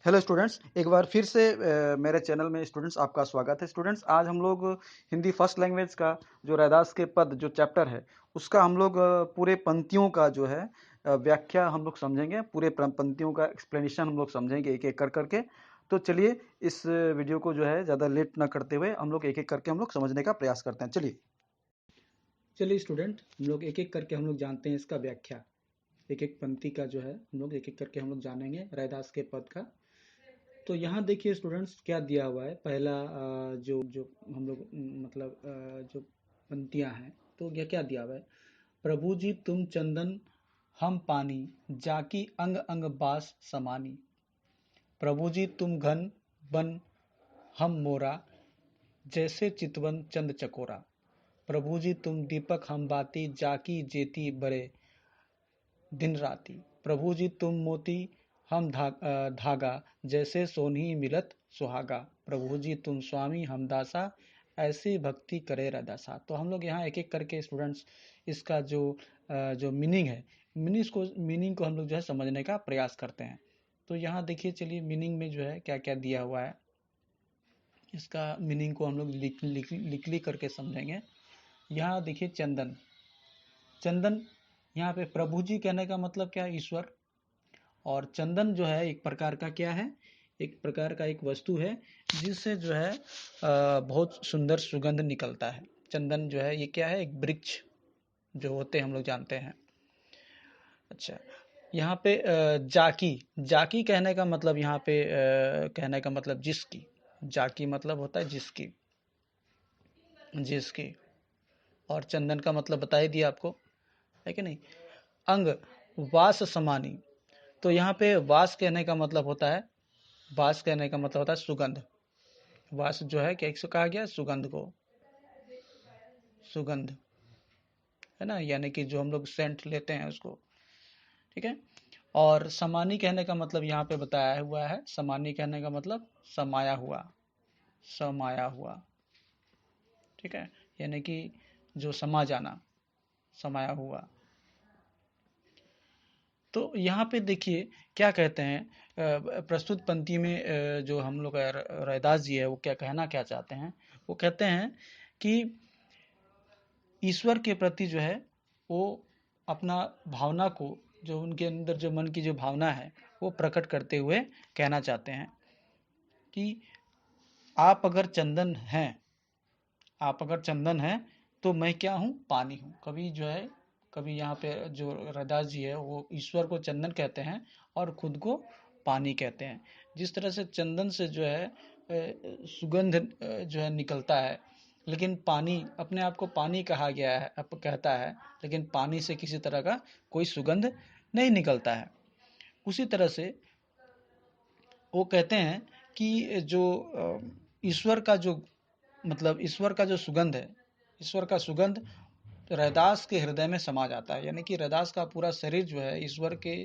Hello students, एक बार फिर से मेरे चैनल में स्टूडेंट्स आपका स्वागत है। स्टूडेंट्स, आज हम लोग हिंदी फर्स्ट लैंग्वेज का जो रैदास के पद जो चैप्टर है उसका हम लोग पूरे पंक्तियों का जो है व्याख्या हम लोग समझेंगे। पूरे पंक्तियों का एक्सप्लेनेशन हम लोग समझेंगे एक एक कर करके। तो चलिए इस वीडियो को जो है ज़्यादा लेट ना करते हुए हम लोग एक एक करके हम लोग समझने का प्रयास करते हैं। चलिए स्टूडेंट, हम लोग एक एक करके हम लोग जानते हैं इसका व्याख्या। एक एक पंक्ति का जो है हम लोग एक एक करके हम लोग जानेंगे रैदास के पद का। तो यहाँ देखिए स्टूडेंट्स क्या दिया हुआ है। पहला जो जो हम लोग मतलब जो पंक्तियाँ हैं, तो यह क्या दिया हुआ है। प्रभु जी तुम चंदन हम पानी, जाकी अंग अंग बास समानी। प्रभु जी तुम घन बन हम मोरा, जैसे चितवन चंद चकोरा। प्रभु जी तुम दीपक हम बाती, जाकी जेती बरे दिन राती। प्रभु जी तुम मोती हम धागा, जैसे सोनी मिलत सुहागा। प्रभु जी तुम स्वामी हम दासा, ऐसी भक्ति करे रदासा। तो हम लोग यहाँ एक एक करके स्टूडेंट्स इसका जो मीनिंग है, मीनिंग को हम लोग जो है समझने का प्रयास करते हैं। तो यहाँ देखिए, चलिए मीनिंग में जो है क्या क्या दिया हुआ है, इसका मीनिंग को हम लोग लिख करके समझेंगे। यहाँ देखिए चंदन, चंदन यहाँ पे प्रभु जी कहने का मतलब क्या है, ईश्वर। और चंदन जो है एक प्रकार का क्या है, एक प्रकार का एक वस्तु है जिससे जो है बहुत सुंदर सुगंध निकलता है। चंदन जो है ये क्या है, एक वृक्ष जो होते हैं हम लोग जानते हैं। अच्छा, यहाँ पे जाकी, जाकी कहने का मतलब यहाँ पे कहने का मतलब जिसकी। जाकी मतलब होता है जिसकी, जिसकी। और चंदन का मतलब बता ही दिया आपको, है कि नहीं। अंग वास समानी, तो यहाँ पे वास कहने का मतलब होता है, वास कहने का मतलब होता है सुगंध। वास जो है क्या कहा गया, सुगंध को, सुगंध है ना, यानी कि जो हम लोग सेंट लेते हैं उसको, ठीक है। और समानी कहने का मतलब यहाँ पे बताया हुआ है, समानी कहने का मतलब समाया हुआ, समाया हुआ, ठीक है, यानी कि जो समा जाना, समाया हुआ। तो यहाँ पे देखिए क्या कहते हैं, प्रस्तुत पंक्ति में जो हम लोग रैदास जी है वो क्या कहना क्या चाहते हैं। वो कहते हैं कि ईश्वर के प्रति जो है वो अपना भावना को, जो उनके अंदर जो मन की जो भावना है वो प्रकट करते हुए कहना चाहते हैं कि आप अगर चंदन हैं, आप अगर चंदन हैं तो मैं क्या हूँ, पानी हूँ। कभी जो है, कभी यहाँ पे जो रैदास जी है वो ईश्वर को चंदन कहते हैं और खुद को पानी कहते हैं। जिस तरह से चंदन से जो है सुगंध जो है निकलता है, लेकिन पानी अपने आप को पानी कहा गया है, अब कहता है, लेकिन पानी से किसी तरह का कोई सुगंध नहीं निकलता है। उसी तरह से वो कहते हैं कि जो ईश्वर का जो मतलब ईश्वर का जो सुगंध है, ईश्वर का सुगंध रैदास के हृदय में समा जाता है। यानी कि रैदास का पूरा शरीर जो है ईश्वर के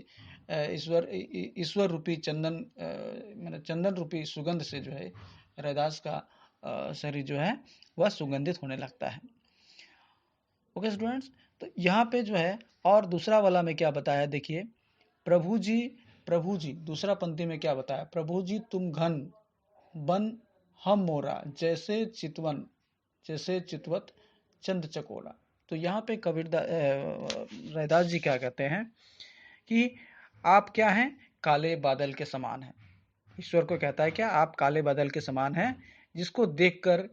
ईश्वर रूपी चंदन मतलब चंदन रूपी सुगंध से जो है रैदास का शरीर जो है वह सुगंधित होने लगता है। ओके स्टूडेंट्स, तो यहाँ पे जो है और दूसरा वाला में क्या बताया, देखिए प्रभु जी, प्रभु जी दूसरा पंक्ति में क्या बताया, प्रभु जी तुम घन बन हम मोरा, जैसे चितवन, जैसे चितवत चंद चकोरा। तो यहाँ पे रैदास जी क्या कहते हैं कि आप क्या हैं, काले बादल के समान हैं। ईश्वर को कहता है क्या, आप काले बादल के समान हैं, जिसको देखकर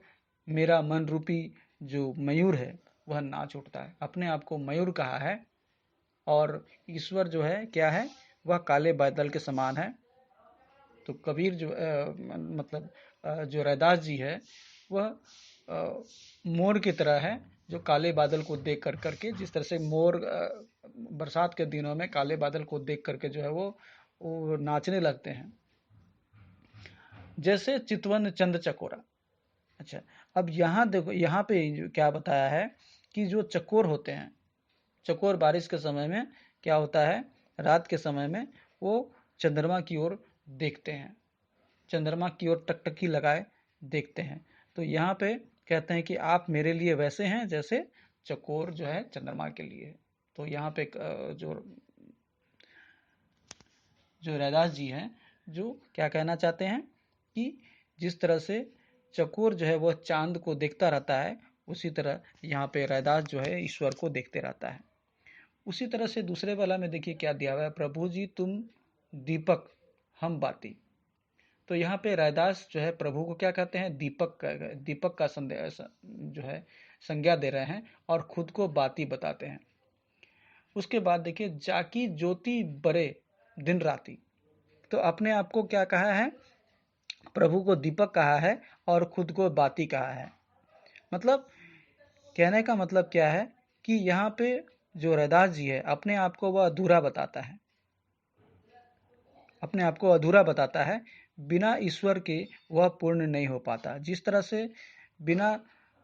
मेरा मन रूपी जो मयूर है वह नाच उठता है। अपने आप को मयूर कहा है और ईश्वर जो है क्या है, वह काले बादल के समान है। तो कबीर जो मतलब जो रैदास जी है वह मोर की तरह है, जो काले बादल को देख कर करके, जिस तरह से मोर बरसात के दिनों में काले बादल को देख करके जो है वो नाचने लगते हैं, जैसे चितवन चंद चकोरा। अच्छा, अब यहाँ देखो, यहाँ पे क्या बताया है कि जो चकोर होते हैं, चकोर बारिश के समय में क्या होता है, रात के समय में वो चंद्रमा की ओर देखते हैं, चंद्रमा की ओर टकटकी लगाए देखते हैं। तो यहाँ पे कहते हैं कि आप मेरे लिए वैसे हैं जैसे चकोर जो है चंद्रमा के लिए है। तो यहाँ पे जो जो रैदास जी हैं जो क्या कहना चाहते हैं कि जिस तरह से चकोर जो है वह चांद को देखता रहता है, उसी तरह यहाँ पे रैदास जो है ईश्वर को देखते रहता है। उसी तरह से दूसरे वाला में देखिए क्या दिया हुआ है, प्रभु जी तुम दीपक हम बाती। तो यहाँ पे रैदास जो है प्रभु को क्या कहते हैं, दीपक का संदेश जो है संज्ञा दे रहे हैं और खुद को बाती बताते हैं। उसके बाद देखिए जाकी ज्योति बरे दिन राती। तो अपने आप को क्या कहा है, प्रभु को दीपक कहा है और खुद को बाती कहा है। मतलब कहने का मतलब क्या है कि यहाँ पे जो रैदास जी है अपने आप को वह अधूरा बताता है, अपने आप को अधूरा बताता है। बिना ईश्वर के वह पूर्ण नहीं हो पाता। जिस तरह से बिना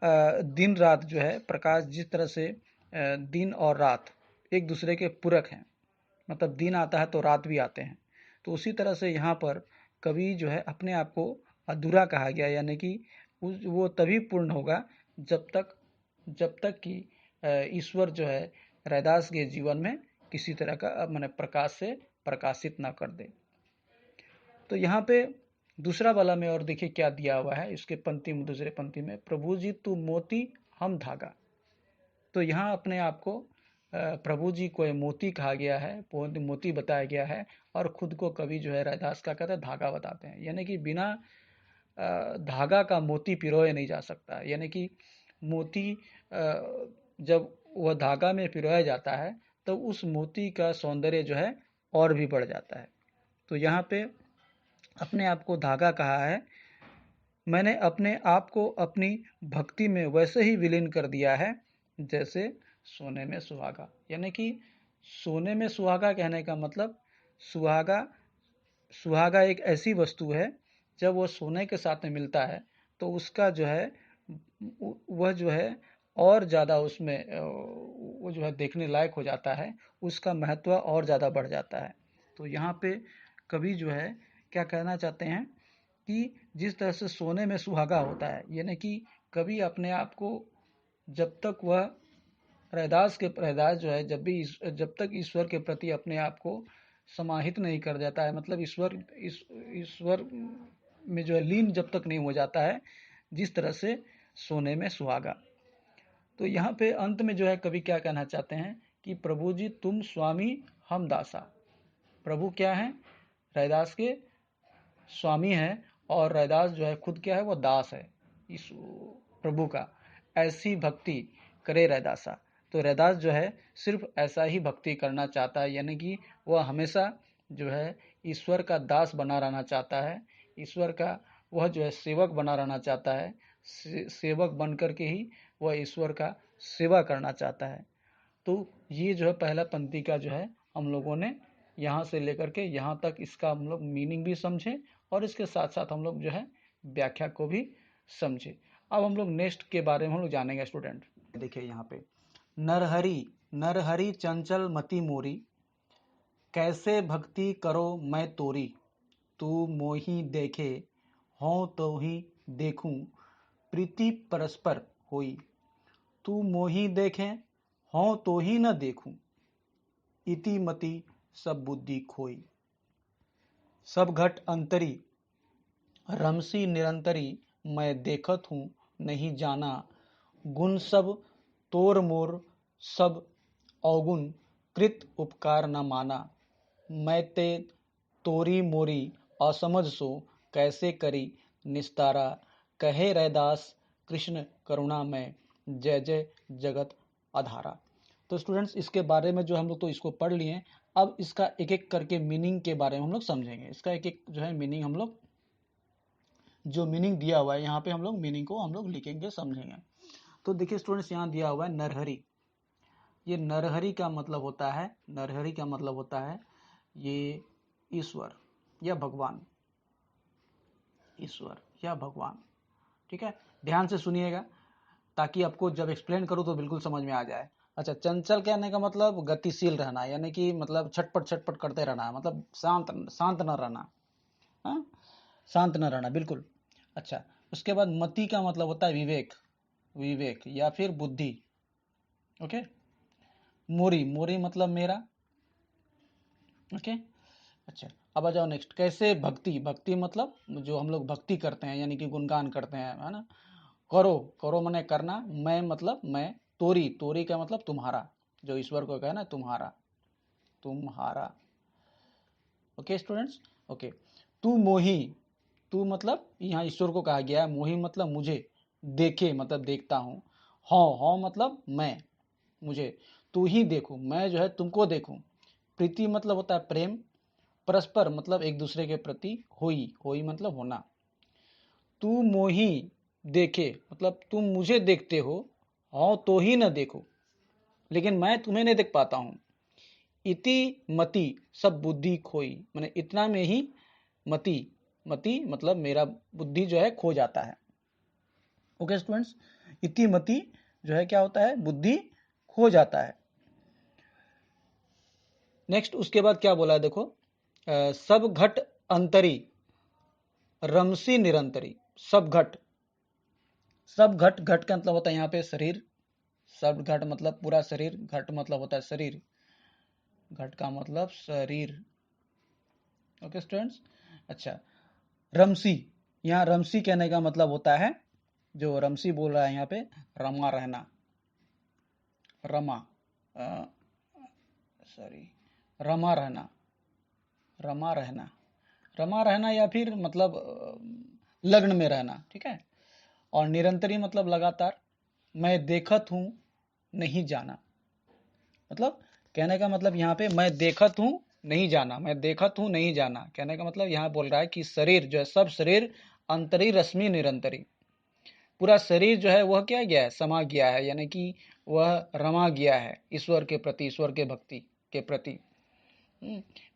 दिन रात जो है प्रकाश, जिस तरह से दिन और रात एक दूसरे के पूरक हैं, मतलब दिन आता है तो रात भी आते हैं, तो उसी तरह से यहाँ पर कवि जो है अपने आप को अधूरा कहा गया, यानी कि वो तभी पूर्ण होगा जब तक कि ईश्वर जो है रैदास के जीवन में किसी तरह का माने प्रकाश से प्रकाशित ना कर दे। तो यहाँ पे दूसरा वाला में और देखिए क्या दिया हुआ है इसके पंक्ति में, दूसरे पंक्ति में, प्रभु जी तू मोती हम धागा। तो यहाँ अपने आप को प्रभु जी को मोती कहा गया है, मोती बताया गया है, और खुद को कवि जो है रैदास का कहते हैं धागा बताते हैं। यानी कि बिना धागा का मोती पिरोया नहीं जा सकता। यानी कि मोती जब वह धागा में पिरोया जाता है तो उस मोती का सौंदर्य जो है और भी बढ़ जाता है। तो यहाँ पे अपने आप को धागा कहा है। मैंने अपने आप को अपनी भक्ति में वैसे ही विलीन कर दिया है जैसे सोने में सुहागा। यानी कि सोने में सुहागा कहने का मतलब सुहागा एक ऐसी वस्तु है, जब वो सोने के साथ में मिलता है तो उसका जो है वह जो है और ज़्यादा उसमें वो जो है देखने लायक हो जाता है, उसका महत्व और ज़्यादा बढ़ जाता है। तो यहाँ पे कवि जो है क्या कहना चाहते हैं कि जिस तरह से सोने में सुहागा होता है, यानी कि कवि अपने आप को जब तक वह रैदास जो है जब तक ईश्वर के प्रति अपने आप को समाहित नहीं कर जाता है, मतलब ईश्वर में जो है लीन जब तक नहीं हो जाता है, जिस तरह से सोने में सुहागा। तो यहाँ पे अंत में जो है कवि क्या कहना चाहते हैं कि प्रभु जी तुम स्वामी हम दासा। प्रभु क्या है, रैदास के स्वामी है, और रैदास जो है खुद क्या है, वो दास है इस प्रभु का। ऐसी भक्ति करे रैदासा। तो रैदास जो है सिर्फ ऐसा ही भक्ति करना चाहता है, यानी कि वह हमेशा जो है ईश्वर का दास बना रहना चाहता है, ईश्वर का वह जो है सेवक बना रहना चाहता है। सेवक बन करके ही वह ईश्वर का सेवा करना चाहता है। तो ये जो है पहला पंक्ति का जो है हम लोगों ने यहाँ से लेकर के यहाँ तक इसका हम लोग मीनिंग भी समझे, और इसके साथ साथ हम लोग जो है व्याख्या को भी समझे। अब हम लोग नेक्स्ट के बारे में हम लोग जानेंगे स्टूडेंट। देखिए यहाँ पे नरहरि चंचल मति मोरी, कैसे भक्ति करो मैं तोरी। तू मोही देखे हों तो ही देखूं, प्रीति परस्पर होई। तू मोही देखे हों तो ही न देखूं, इति मति सब बुद्धि खोई। सब घट अंतरी रमसी निरंतरी, मैं देखत हूँ नहीं जाना। गुण सब तोर मोर सब अवगुण, कृत उपकार न माना। मैं ते तोरी मोरी असमझ सो, कैसे करी निस्तारा। कहे रैदास कृष्ण करुणा में, जय जय जगत आधारा। तो स्टूडेंट्स इसके बारे में जो हम लोग तो इसको पढ़ लिए, अब इसका एक एक करके मीनिंग के बारे में हम लोग समझेंगे। इसका एक एक जो है मीनिंग हम लोग, जो मीनिंग दिया हुआ है यहाँ पे हम लोग मीनिंग को हम लोग लिखेंगे, समझेंगे। तो देखिए स्टूडेंट्स यहाँ दिया हुआ है नरहरि। ये नरहरि का मतलब होता है, नरहरि का मतलब होता है ये ईश्वर या भगवान, ईश्वर या भगवान। ठीक है, ध्यान से सुनिएगा ताकि आपको जब एक्सप्लेन करूँ तो बिल्कुल समझ में आ जाए। अच्छा, चंचल कहने का मतलब गतिशील रहना, यानी कि मतलब छटपट छटपट करते रहना, मतलब शांत न रहना। हाँ, शांत न रहना, बिल्कुल। अच्छा, उसके बाद मति का मतलब होता है विवेक, विवेक या फिर बुद्धि। ओके, मोरी, मोरी मतलब मेरा। ओके, अच्छा, अब आ जाओ नेक्स्ट, कैसे भक्ति, भक्ति मतलब जो हम लोग भक्ति करते हैं यानी कि गुणगान करते हैं, है ना। करो, करो माने करना, मैं मतलब मैं, तोरी, तोरी का मतलब तुम्हारा, जो ईश्वर को कहना तुम्हारा, तुम्हारा। Okay students, okay. तू मोही, तू मतलब यहाँ ईश्वर को कहा गया है, मोही मतलब मुझे, देखे मतलब देखता हूँ, हाँ हाँ मतलब मैं, मुझे, तू ही देखूं, मैं जो है तुमको देखूं। प्रीति मतलब होता है प्रेम, परस्पर मतलब एक दूसरे के प्रति, होई, होई मतलब होना। तू मोही देखे मतलब तुम मुझे देखते हो, हाँ तो ही न देखो, लेकिन मैं तुम्हें नहीं देख पाता हूँ। इति मति सब बुद्धि खोई, मैंने इतना में ही मति, मति मतलब मेरा बुद्धि जो है खो जाता है। ओके स्टूडेंट्स, इति मति जो है क्या होता है, बुद्धि खो जाता है। नेक्स्ट उसके बाद क्या बोला है देखो, सब घट अंतरी रमसी निरंतरी, सब घट, सब घट, घट का मतलब होता है यहाँ पे शरीर, सब घट मतलब पूरा शरीर, घट मतलब होता है शरीर, घट का मतलब शरीर। ओके स्टूडेंट्स, अच्छा। रमसी, यहाँ रमसी कहने का मतलब होता है, जो रमसी बोल रहा है यहाँ पे, रमा रहना, रमा, सॉरी, रमा रहना, रमा रहना, रमा रहना या फिर मतलब लग्न में रहना, ठीक है। और निरंतरी मतलब लगातार, मैं देखत हूँ नहीं जाना, मतलब कहने का मतलब यहाँ पे मैं देखत हूँ नहीं जाना, मैं देखत हूँ नहीं जाना, कहने का मतलब यहाँ बोल रहा है कि शरीर जो है, सब शरीर अंतरी रश्मि निरंतरी, पूरा शरीर जो है वह क्या गया है, समा गया है, यानी कि वह रमा गया है ईश्वर के प्रति, ईश्वर के भक्ति के प्रति।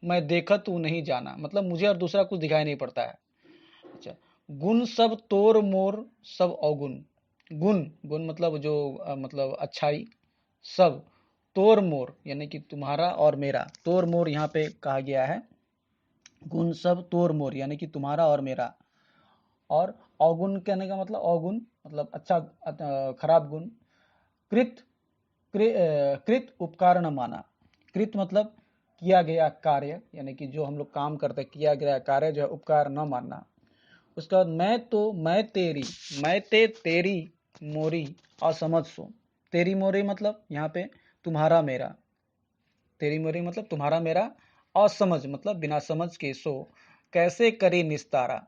मैं देखत हूँ नहीं जाना मतलब मुझे और दूसरा कुछ दिखाई नहीं पड़ता है। अच्छा, गुण सब तोर मोर सब अवगुण, गुण, गुण मतलब जो मतलब अच्छाई, सब, तोर मोर यानी कि तुम्हारा और मेरा, तोर मोर यहाँ पे कहा गया है, गुण सब तोर मोर यानी कि तुम्हारा और मेरा, और अवगुण कहने का मतलब अवगुण मतलब अच्छा खराब गुण, कृत, कृत उपकार न माना, कृत मतलब किया गया कार्य यानी कि जो हम लोग काम करते किया गया कार्य जो है उपकार न मानना। उसके बाद मैं तो मैं तेरी, मैं ते तेरी मोरी असमझ सो, तेरी मोरी मतलब यहाँ पे तुम्हारा मेरा, तेरी मोरी मतलब तुम्हारा मेरा, असमझ मतलब बिना समझ के, सो कैसे करी निस्तारा,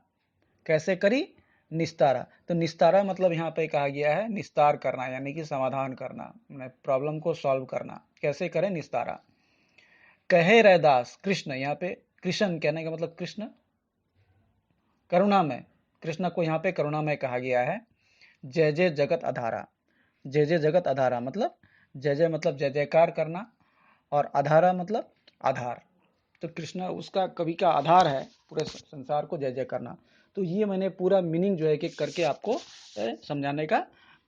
कैसे करी निस्तारा, तो निस्तारा मतलब यहाँ पे कहा गया है निस्तार करना यानी कि समाधान करना, प्रॉब्लम को सॉल्व करना, कैसे करें निस्तारा। कहे रैदास कृष्ण, यहाँ पे कृष्ण कहने का मतलब कृष्ण, करुणामय, कृष्ण को यहाँ पे करुणामय कहा गया है। जय जय जगत आधारा, जय जय जगत आधारा मतलब जय जय मतलब जय जयकार करना, और आधारा मतलब आधार, तो कृष्ण उसका कवि का आधार है पूरे संसार को जय जय करना। तो ये मैंने पूरा मीनिंग जो है कि करके आपको समझाने का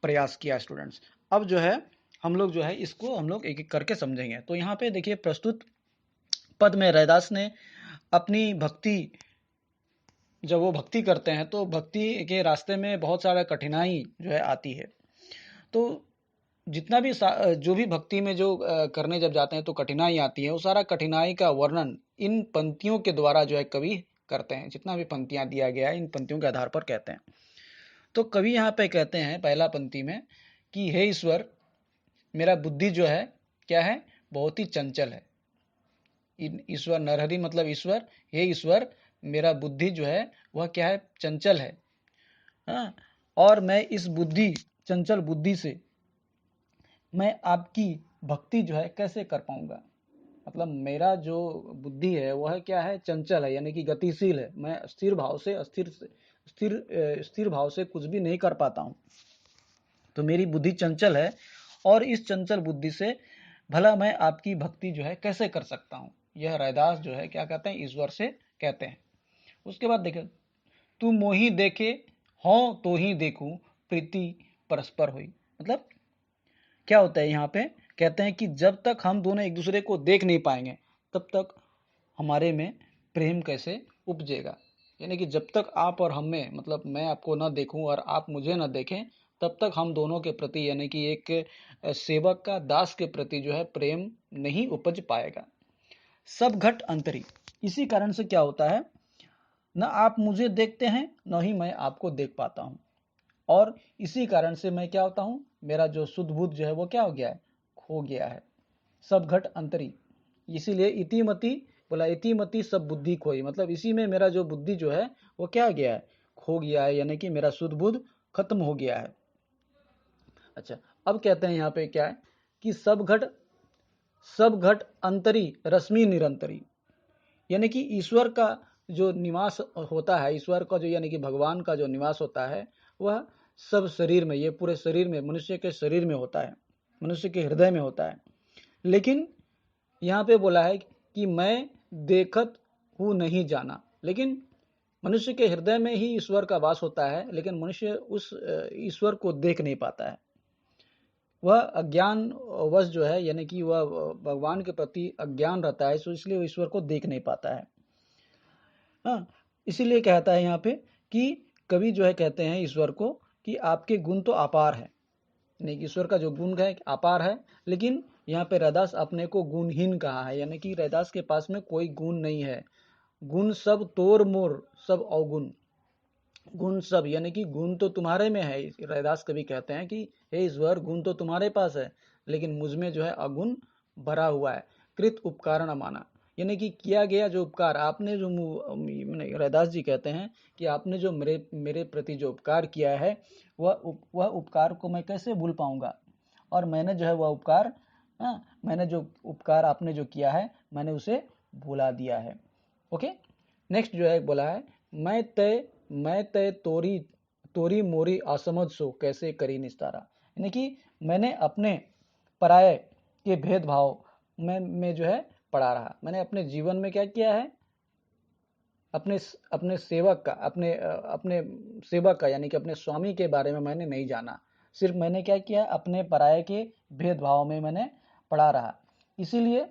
प्रयास किया स्टूडेंट्स। अब जो है हम लोग जो है इसको हम लोग एक एक करके समझेंगे। तो यहाँ पे देखिए प्रस्तुत पद में रैदास ने अपनी भक्ति, जब वो भक्ति करते हैं तो भक्ति के रास्ते में बहुत सारा कठिनाई जो है आती है। तो जितना भी जो भी भक्ति में जो करने जब जाते हैं तो कठिनाई आती है, वो सारा कठिनाई का वर्णन इन पंक्तियों के द्वारा जो है कवि करते हैं, जितना भी पंक्तियां दिया गया है इन पंक्तियों के आधार पर कहते हैं। तो कवि यहाँ पे कहते हैं पहला पंक्ति में कि हे ईश्वर, मेरा बुद्धि जो है क्या है, बहुत ही चंचल है। ईश्वर नरहरि मतलब ईश्वर, हे ईश्वर मेरा बुद्धि जो है वह क्या है, चंचल है। हाँ, और मैं इस बुद्धि, चंचल बुद्धि से मैं आपकी भक्ति जो है कैसे कर पाऊंगा, मतलब मेरा जो बुद्धि है वह क्या है, चंचल है यानी कि गतिशील है, मैं स्थिर भाव से स्थिर भाव से कुछ भी नहीं कर पाता हूँ। तो मेरी बुद्धि चंचल है, और इस चंचल बुद्धि से भला मैं आपकी भक्ति जो है कैसे कर सकता हूँ, यह रैदास जो है क्या कहते हैं, ईश्वर से कहते हैं। उसके बाद देखे, तू मोही देखे हो तो ही देखूं, प्रीति परस्पर हुई, मतलब क्या होता है यहाँ पे, कहते हैं कि जब तक हम दोनों एक दूसरे को देख नहीं पाएंगे तब तक हमारे में प्रेम कैसे उपजेगा, यानी कि जब तक आप और हम में, मतलब मैं आपको न देखूं और आप मुझे न देखें, तब तक हम दोनों के प्रति यानी कि एक सेवक का दास के प्रति जो है प्रेम नहीं उपज पाएगा। सब घट अंतरी। इसी कारण से क्या होता है, न आप मुझे देखते हैं न ही मैं आपको देख पाता हूं, और इसी कारण से मैं क्या होता हूं, मेरा जो शुद्ध बुद्ध जो है वो क्या हो गया है, खो गया है। सब घट अंतरी, इसीलिए इतिमति बोला, इतिमति सब बुद्धि खोई, मतलब इसी में मेरा जो बुद्धि जो है वो क्या हो गया है, खो गया है, यानी कि मेरा शुद्ध बुद्ध खत्म हो गया है। अच्छा, अब कहते हैं यहाँ पे क्या है कि सब घट अंतरी रश्मि निरंतरी, यानी कि ईश्वर का जो निवास होता है, ईश्वर का जो यानी कि भगवान का जो निवास होता है वह सब शरीर में, ये पूरे शरीर में, मनुष्य के शरीर में होता है, मनुष्य के हृदय में होता है। लेकिन यहाँ पे बोला है कि मैं देखत हूँ नहीं जाना, लेकिन मनुष्य के हृदय में ही ईश्वर का वास होता है, लेकिन मनुष्य उस ईश्वर को देख नहीं पाता है। वह अज्ञान वश जो है, यानी कि वह भगवान के प्रति अज्ञान रहता है, सो इसलिए वो ईश्वर को देख नहीं पाता है। हाँ, इसीलिए कहता है यहाँ पे कि कवि जो है कहते हैं ईश्वर को कि आपके गुण तो अपार है, नहीं, ईश्वर का जो गुण है अपार है, लेकिन यहाँ पे रैदास अपने को गुणहीन कहा है, यानी कि रैदास के पास में कोई गुण नहीं है। गुण सब तोर मोर सब अवगुण, गुण सब यानी कि गुण तो तुम्हारे में है। रैदास कवि कहते हैं कि हे ईश्वर, गुण तो तुम्हारे पास है, लेकिन मुझ में जो है अगुण भरा हुआ है। कृत उपकार न माना, यानी कि किया गया जो उपकार आपने जो रैदास जी कहते हैं कि आपने जो मेरे मेरे प्रति जो उपकार किया है वह उपकार को मैं कैसे भूल पाऊंगा, और मैंने जो है वह उपकार, मैंने जो उपकार आपने जो किया है मैंने उसे भुला दिया है। ओके, नेक्स्ट जो है बोला है, मैं तय तोरी तोरी मोरी असमझ सो कैसे करी निस्तारा, यानी कि मैंने अपने पराये के भेदभाव में जो है पड़ा रहा। मैंने अपने जीवन में क्या किया है, अपने अपने सेवक का अपने सेवक का यानी कि अपने स्वामी के बारे में मैंने नहीं जाना, सिर्फ मैंने क्या किया, अपने पराये के भेदभाव में मैंने पड़ा रहा। इसीलिए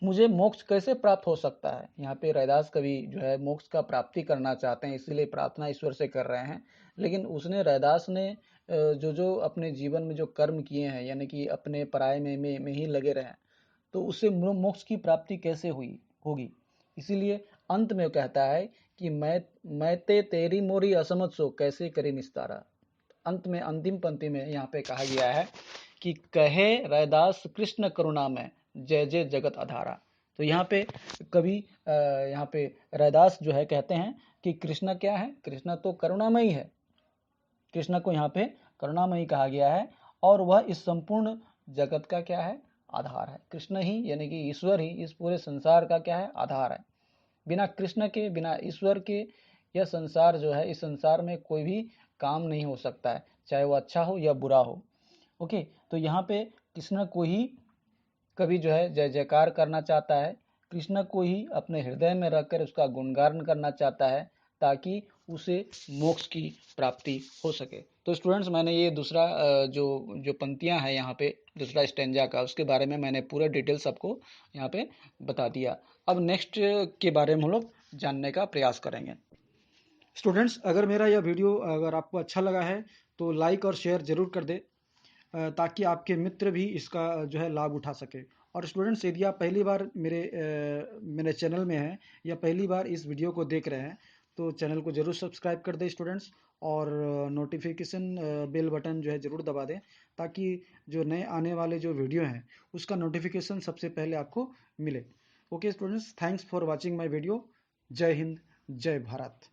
मुझे मोक्ष कैसे प्राप्त हो सकता है। यहाँ पे रैदास कवि जो है मोक्ष का प्राप्ति करना चाहते हैं, इसीलिए प्रार्थना ईश्वर से कर रहे हैं। लेकिन उसने रैदास ने जो जो अपने जीवन में जो कर्म किए हैं, यानी कि अपने पराये में ही लगे रहे, तो उससे मोक्ष की प्राप्ति कैसे हुई होगी। इसीलिए अंत में कहता है कि मैं तेरी मोरी असमझ सो कैसे करी निस्तारा। अंत में अंतिम पंक्ति में यहाँ पे कहा गया है कि कहे रैदास कृष्ण करुणा में जय जय जगत आधारा। तो यहाँ पे कवि यहाँ पे रैदास जो है कहते हैं कि कृष्ण क्या है, कृष्ण तो करुणामयी है, कृष्ण को यहाँ पे करुणामयी कहा गया है, और वह इस संपूर्ण जगत का क्या है, आधार है। कृष्ण ही यानी कि ईश्वर ही इस पूरे संसार का क्या है, आधार है। बिना कृष्ण के, बिना ईश्वर के यह संसार जो है, इस संसार में कोई भी काम नहीं हो सकता है, चाहे वो अच्छा हो या बुरा हो। ओके, तो यहाँ पे कृष्ण को ही कवि जो है जय जयकार करना चाहता है, कृष्ण को ही अपने हृदय में रखकर उसका गुणगान करना चाहता है, ताकि उसे मोक्ष की प्राप्ति हो सके। तो स्टूडेंट्स, मैंने ये दूसरा जो जो पंक्तियां हैं यहाँ पे, दूसरा स्टेंजा का, उसके बारे में मैंने पूरा डिटेल्स आपको यहाँ पे बता दिया। अब नेक्स्ट के बारे में हम लोग जानने का प्रयास करेंगे। स्टूडेंट्स, अगर मेरा यह वीडियो अगर आपको अच्छा लगा है तो लाइक और शेयर जरूर कर दे, ताकि आपके मित्र भी इसका जो है लाभ उठा सके। और स्टूडेंट्स, यदि आप पहली बार मेरे चैनल में हैं या पहली बार इस वीडियो को देख रहे हैं तो चैनल को जरूर सब्सक्राइब कर दें स्टूडेंट्स, और नोटिफिकेशन बेल बटन जो है ज़रूर दबा दें, ताकि जो नए आने वाले जो वीडियो हैं उसका नोटिफिकेशन सबसे पहले आपको मिले। Okay students, thanks for watching my video. जय हिंद, जय भारत।